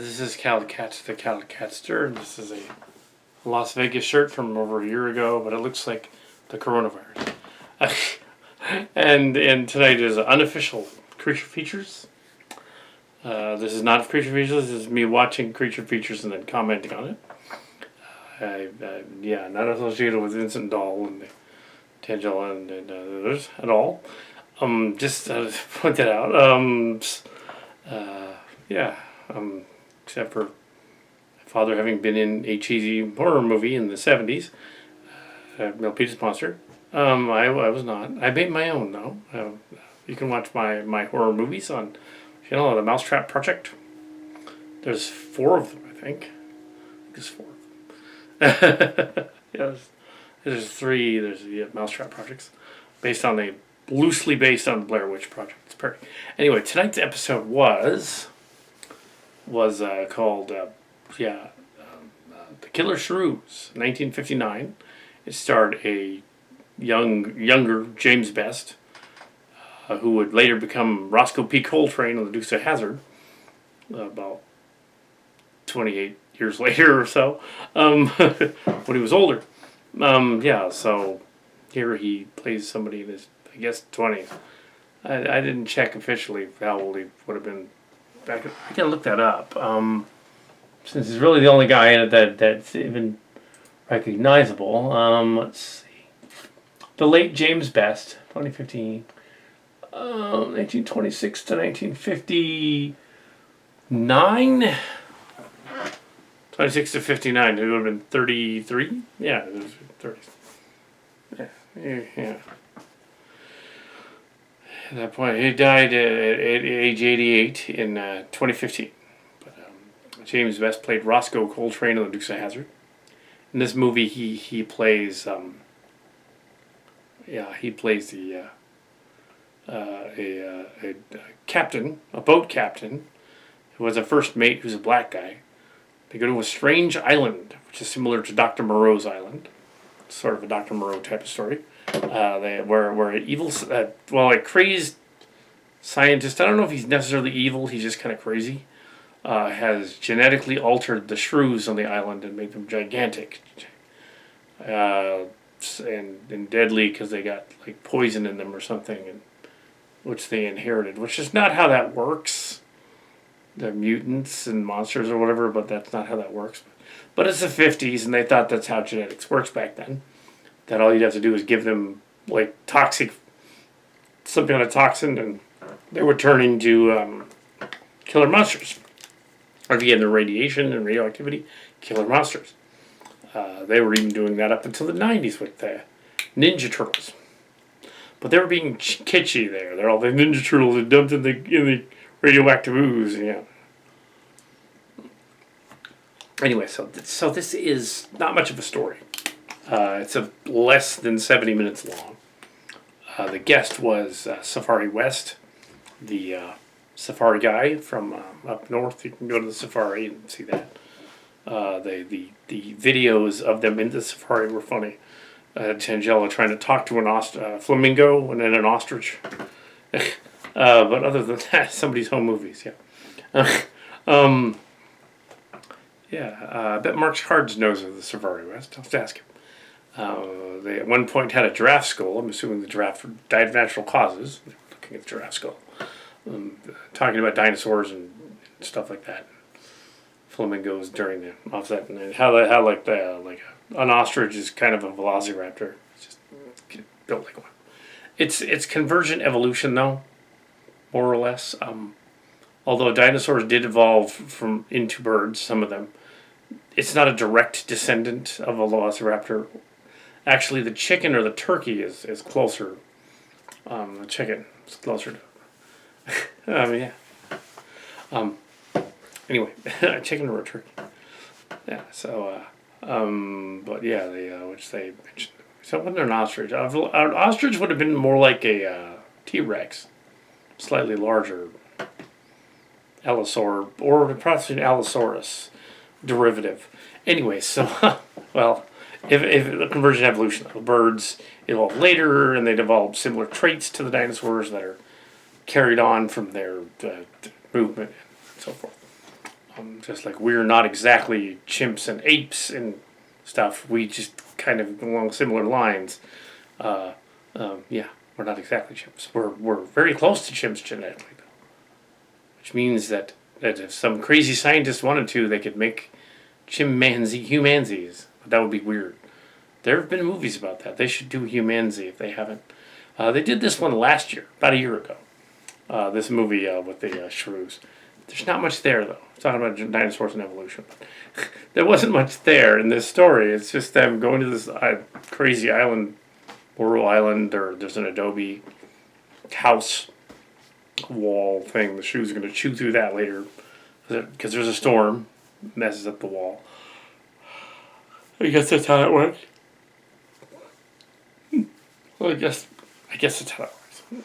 This is Kal Kat, the Kal Katster, and this is a Las Vegas shirt from over a year ago, but it looks like the coronavirus. and tonight is Unofficial Creature Features. This is not Creature Features, this is me watching Creature Features and then commenting on it. Not associated with Vincent Dahl and Tangela and others at all. Just to point that out. Except for my father having been in a cheesy horror movie in the 70s, Mel Peter's Monster. I was not. I made my own, though. You can watch my horror movies on channel, the Mousetrap Project. There's 4 of them, I think. There's 4 of them. There's 3. There's Mousetrap Projects, loosely based on the Blair Witch Project. It's perfect. Anyway, tonight's episode was called The Killer Shrews, 1959. It starred a younger James Best, who would later become Roscoe P. Coltrane on the Dukes of Hazzard, about 28 years later or so, when he was older. So here he plays somebody in his, I guess, 20s. I didn't check officially how old he would have been. I can look that up. Since he's really the only guy in it that's even recognizable. Let's see. The late James Best, 2015. 1926 to 1959. 26 to 59. It would have been 33. Yeah, it was 30. Yeah. At that point, he died at age 88 in 2015. But James Best played Roscoe Coltrane on the Dukes of Hazzard. In this movie, he plays a captain, a boat captain, who has a first mate who's a black guy. They go to a strange island, which is similar to Dr. Moreau's island. It's sort of a Dr. Moreau type of story. Where an evil, a crazed scientist, I don't know if he's necessarily evil, he's just kind of crazy, has genetically altered the shrews on the island and made them gigantic. And deadly because they got like poison in them or something, which they inherited, which is not how that works. They're mutants and monsters or whatever, but that's not how that works. But it's the 50s, and they thought that's how genetics works back then. That all you'd have to do is give them like some kind of toxin, and they would turn into killer monsters. Or if you get into radiation and radioactivity, killer monsters. They were even doing that up until the 90s with the Ninja Turtles. But they were being kitschy there. They're all the Ninja Turtles are dumped in the radioactive ooze. Yeah. Anyway, so this is not much of a story. It's less than 70 minutes long. The guest was Safari West, the safari guy from up north. You can go to the safari and see that. The videos of them in the safari were funny. Tangela trying to talk to a flamingo and then an ostrich. But other than that, somebody's home movies, yeah. I bet Mark Hard's knows of the Safari West. I'll have to ask him. They at one point had a giraffe skull. I'm assuming the giraffe died of natural causes. They were looking at the giraffe skull. Talking about dinosaurs and stuff like that. Flamingos during the offset. And how an ostrich is kind of a velociraptor. It's just built like one. It's convergent evolution, though, more or less. Although dinosaurs did evolve into birds, some of them, it's not a direct descendant of a velociraptor. Actually, the chicken or the turkey is closer. The chicken is closer to. Anyway, a chicken or a turkey. Yeah. So, which they mentioned. So it wasn't an ostrich. An ostrich would have been more like a T-Rex, slightly larger. Allosaur, or perhaps an Allosaurus derivative. Anyway, so, if the convergent evolution, the birds evolved later, and they developed similar traits to the dinosaurs that are carried on from their movement and so forth. Just like we're not exactly chimps and apes and stuff, we just kind of along similar lines. Uh, yeah, we're not exactly chimps. We're very close to chimps genetically, though, which means that if some crazy scientist wanted to, they could make chimpanzee humanzees. But that would be weird. There have been movies about that. They should do humanzee if they haven't. They did this one last year, about a year ago. This movie with the shrews. There's not much there, though. I'm talking about dinosaurs and evolution. There wasn't much there in this story. It's just them going to this crazy island, Laurel Island, or there's an adobe house wall thing. The shrews are going to chew through that later because there's a storm, messes up the wall. I guess that's how that works. Well, I guess that's how that works.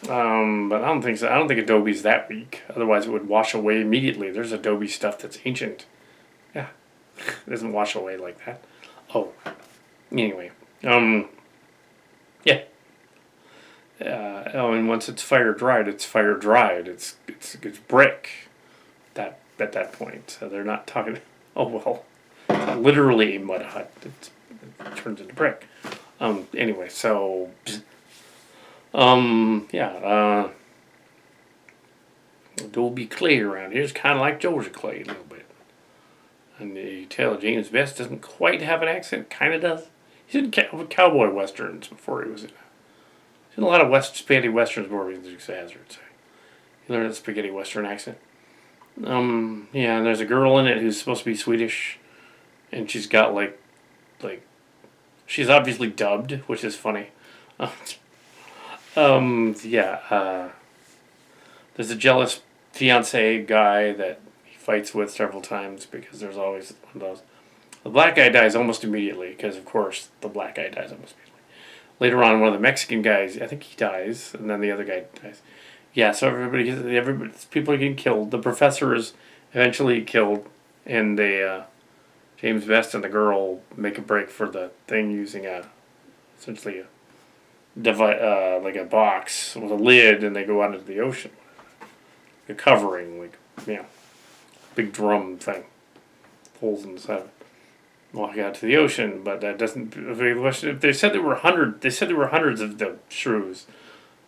But I don't think so. I don't think Adobe's that weak. Otherwise, it would wash away immediately. There's Adobe stuff that's ancient. Yeah, it doesn't wash away like that. Oh, anyway. Yeah. And once it's fire dried, it's fire dried. It's brick. At that point, so they're not talking. Oh well, it's literally a mud hut. It turns into brick. Anyway, so. Yeah. Adobe clay around here is kind of like Georgia clay a little bit. And you tell James Best doesn't quite have an accent. Kind of does. He's in cowboy westerns before he was in. He's in a lot of spaghetti westerns before he was in Dukes of Hazzard. So he learned a spaghetti western accent. Yeah, and there's a girl in it who's supposed to be Swedish, and she's got like, she's obviously dubbed, which is funny. Yeah. There's a jealous fiance guy that he fights with several times because there's always one of those. The black guy dies almost immediately because, of course, the black guy dies almost immediately. Later on, one of the Mexican guys, I think he dies, and then the other guy dies. Yeah, so people are getting killed. The professor is eventually killed, and James Best and the girl make a break for the thing using essentially like a box with a lid, and they go out into the ocean. A covering, big drum thing, holes in the side of it. Walk out to the ocean, but that doesn't. If they said there were hundreds of the shrews.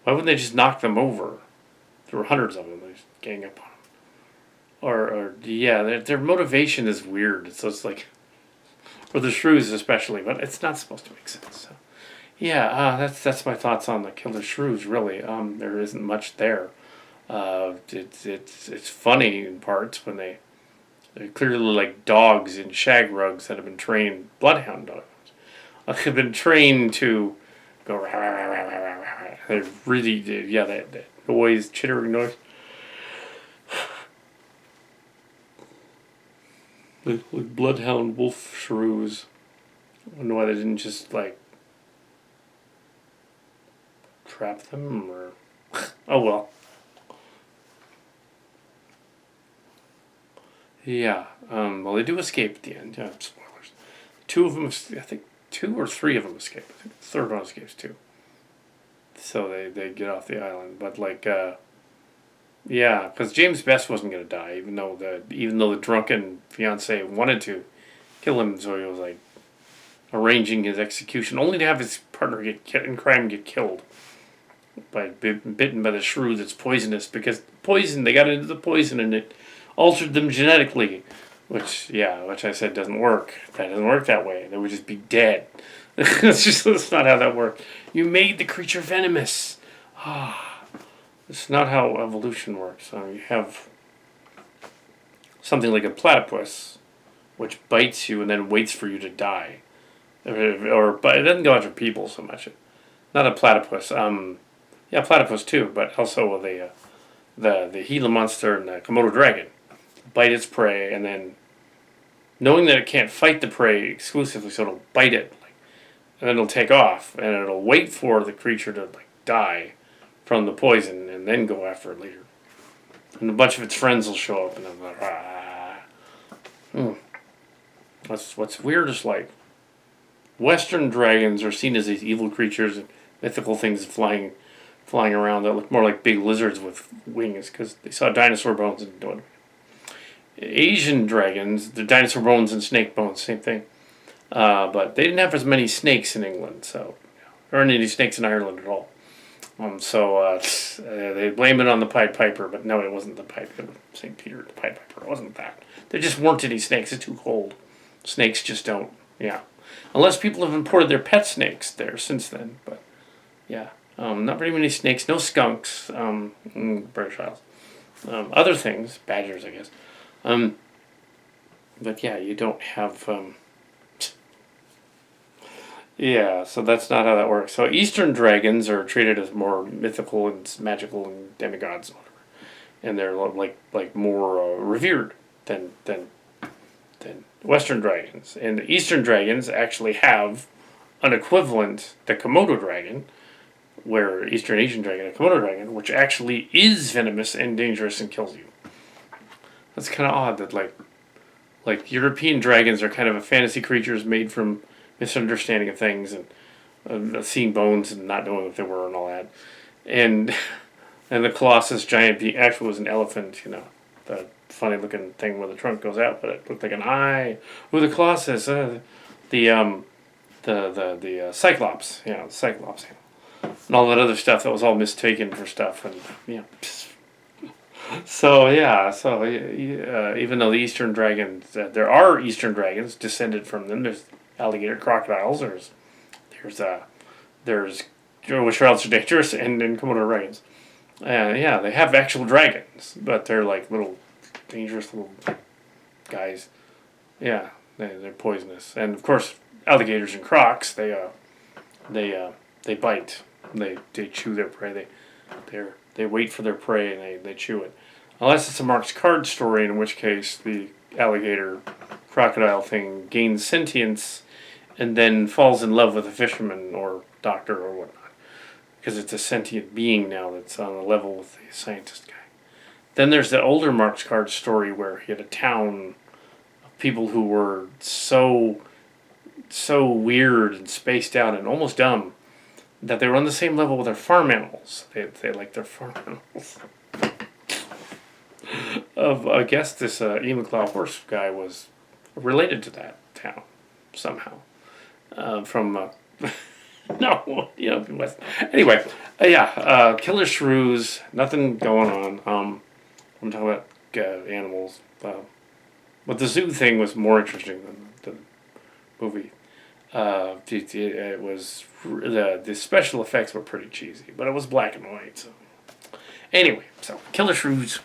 Why wouldn't they just knock them over? There were hundreds of them. They just gang up on them. Their motivation is weird. So it's like, for the shrews especially, but it's not supposed to make sense. So, yeah, that's my thoughts on the Killer Shrews. Really, there isn't much there. It's funny in parts when they're clearly like dogs in shag rugs that have been trained, bloodhound dogs, have been trained to go. Rah, rah, rah, rah, rah, rah. They really did. Yeah, that noise, chittering noise. Like bloodhound wolf shrews. I wonder why they didn't just trap them or. Oh well. Yeah. Well, they do escape at the end. Yeah, spoilers. Two of them, I think, 2 or 3 of them escape. I think the third one escapes too. So they get off the island, but yeah, because James Best wasn't gonna die, even though the drunken fiance wanted to kill him, so he was arranging his execution, only to have his partner in crime get killed by bitten by the shrew that's poisonous, because they got into the poison and it altered them genetically, which I said doesn't work. That doesn't work that way. They would just be dead. That's not how that worked. You made the creature venomous. It's not how evolution works. You have something like a platypus, which bites you and then waits for you to die, but it doesn't go after people so much. Not a platypus. Platypus too, but also the Gila monster and the Komodo dragon bite its prey, and then knowing that it can't fight the prey exclusively, so it'll bite it, and then it'll take off, and it'll wait for the creature to die from the poison, and then go after it later. And a bunch of its friends will show up, and they'll What's weird is Western dragons are seen as these evil creatures and mythical things flying around that look more like big lizards with wings, because they saw dinosaur bones and doing. Asian dragons, the dinosaur bones and snake bones, same thing. But they didn't have as many snakes in England, so there aren't any snakes in Ireland at all. They blame it on the Pied Piper, but no, it wasn't the Pied Piper. St. Peter, the Pied Piper. It wasn't that. There just weren't any snakes. It's too cold. Snakes just don't. Yeah, unless people have imported their pet snakes there since then. But yeah, not very many snakes. No skunks. British Isles. Other things, badgers, I guess. But yeah, you don't have. Yeah, so that's not how that works. So Eastern dragons are treated as more mythical and magical and demigods, and whatever, and they're like more revered than Western dragons. And the Eastern dragons actually have an equivalent, the Komodo dragon, where Eastern Asian dragon, a Komodo dragon, which actually is venomous and dangerous and kills you. That's kind of odd that like European dragons are kind of a fantasy creatures made from misunderstanding of things and seeing bones and not knowing what they were and all that, and the Colossus giant being actually was an elephant, the funny looking thing where the trunk goes out, but it looked like an eye. Ooh, the Colossus, the Cyclops, the Cyclops, and all that other stuff that was all mistaken for stuff, and even though the Eastern dragons, there are Eastern dragons descended from them. There's alligator crocodiles. There's which are also dangerous, and Komodo dragons. They have actual dragons, but they're like little dangerous little guys. Yeah, they're poisonous, and of course alligators and crocs they bite. They chew their prey. They wait for their prey and they chew it. Unless it's a Mark's Card story, in which case the alligator crocodile thing gains sentience and then falls in love with a fisherman or doctor or whatnot. Because it's a sentient being now that's on a level with the scientist guy. Then there's the older Mark's Card story where he had a town of people who were so weird and spaced out and almost dumb that they were on the same level with their farm animals. They liked their farm animals. I guess this Enumclaw horse guy was related to that town somehow. No, West. Anyway, Killer Shrews, nothing going on. I'm talking about animals. But the zoo thing was more interesting than the movie. It was the special effects were pretty cheesy, but it was black and white. So anyway, Killer Shrews.